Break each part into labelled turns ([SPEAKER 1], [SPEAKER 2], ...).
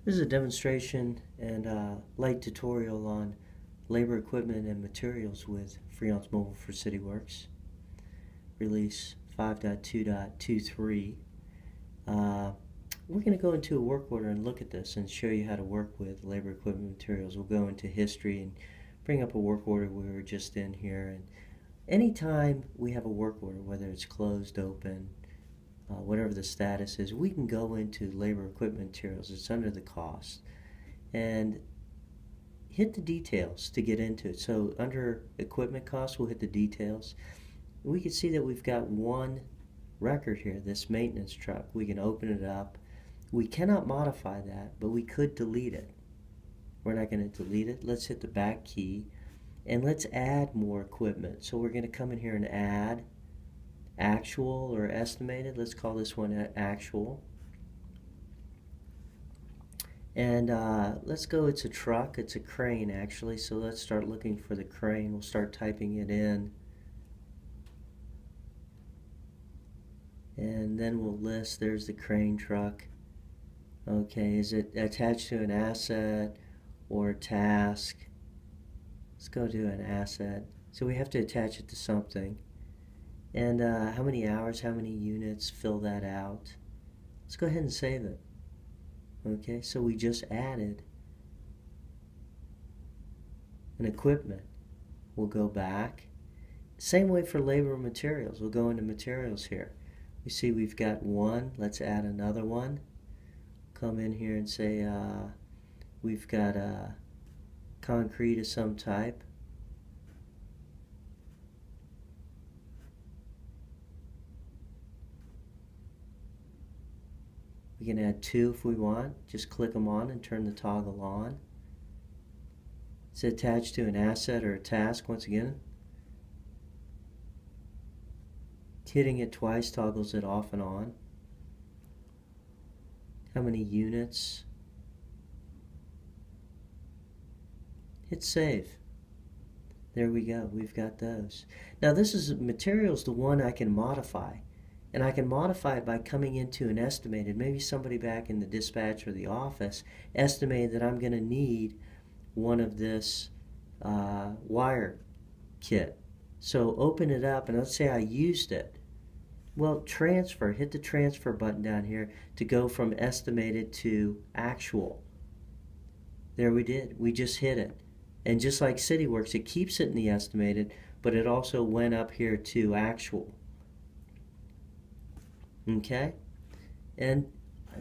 [SPEAKER 1] This is a demonstration and light tutorial on labor, equipment, and materials with Freeance Mobile for Cityworks, release 5.2.23. We're going to go into a work order and look at this and show you how to work with labor, equipment, materials. We'll go into history and bring up a work order we were just in here. And anytime we have a work order, whether it's closed, open, whatever the status is, we can go into labor, equipment, materials. It's under the cost and hit the details to get into it. So under equipment costs, we'll hit the details. We can see that we've got one record here, this maintenance truck. We can open it up. We cannot modify that, but we could delete it. We're not going to delete it. Let's hit the back key and let's add more equipment. So we're going to come in here and add actual or estimated. Let's call this one actual. And let's go, it's a truck, it's a crane actually, so let's start looking for the crane. We'll start typing it in. And then we'll list, there's the crane truck. Okay, is it attached to an asset or a task? Let's go to an asset. So we have to attach it to something. And how many hours, how many units, fill that out. Let's go ahead and save it. Okay, so we just added an equipment. We'll go back. Same way for labor and materials. We'll go into materials here. We see we've got one. Let's add another one. Come in here and say we've got concrete of some type. We can add two if we want. Just click them on and turn the toggle on. It's attached to an asset or a task. Once again, hitting it twice toggles it off and on. How many units? Hit save. There we go. We've got those. Now this is materials, the one I can modify. And I can modify it by coming into an estimated. Maybe somebody back in the dispatch or the office estimated that I'm going to need one of this wire kit. So open it up and let's say I used it. Well, transfer, hit the transfer button down here to go from estimated to actual. There we did. We just hit it. And just like Cityworks, it keeps it in the estimated, but it also went up here to actual. Okay? And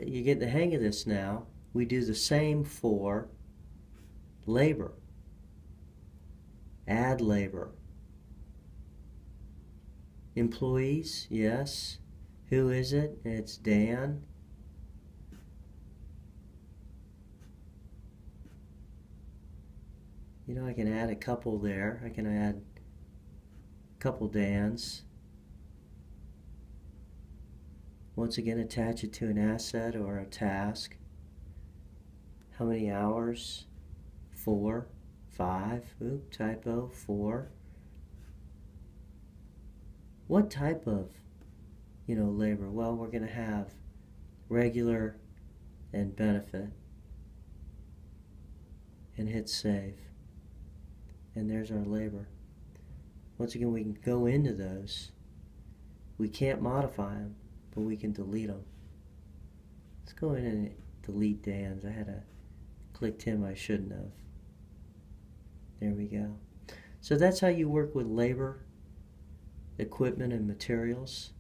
[SPEAKER 1] you get the hang of this now. We do the same for labor. Add labor. Employees, yes. Who is it? It's Dan. You know, I can add a couple there. I can add a couple Dans. Once again, attach it to an asset or a task. How many hours? 4, 5, oop, typo, 4. What type of, labor? Well, we're going to have regular and benefit. And hit save. And there's our labor. Once again, we can go into those. We can't modify them, but we can delete them. Let's go in and delete Dan's. I had clicked him I shouldn't have. There we go. So that's how you work with labor, equipment, and materials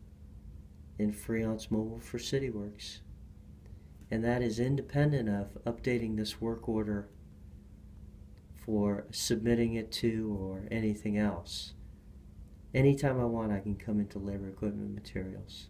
[SPEAKER 1] in Freeance Mobile for Cityworks. And that is independent of updating this work order for submitting it to or anything else. Anytime I want, I can come into labor, equipment, and materials.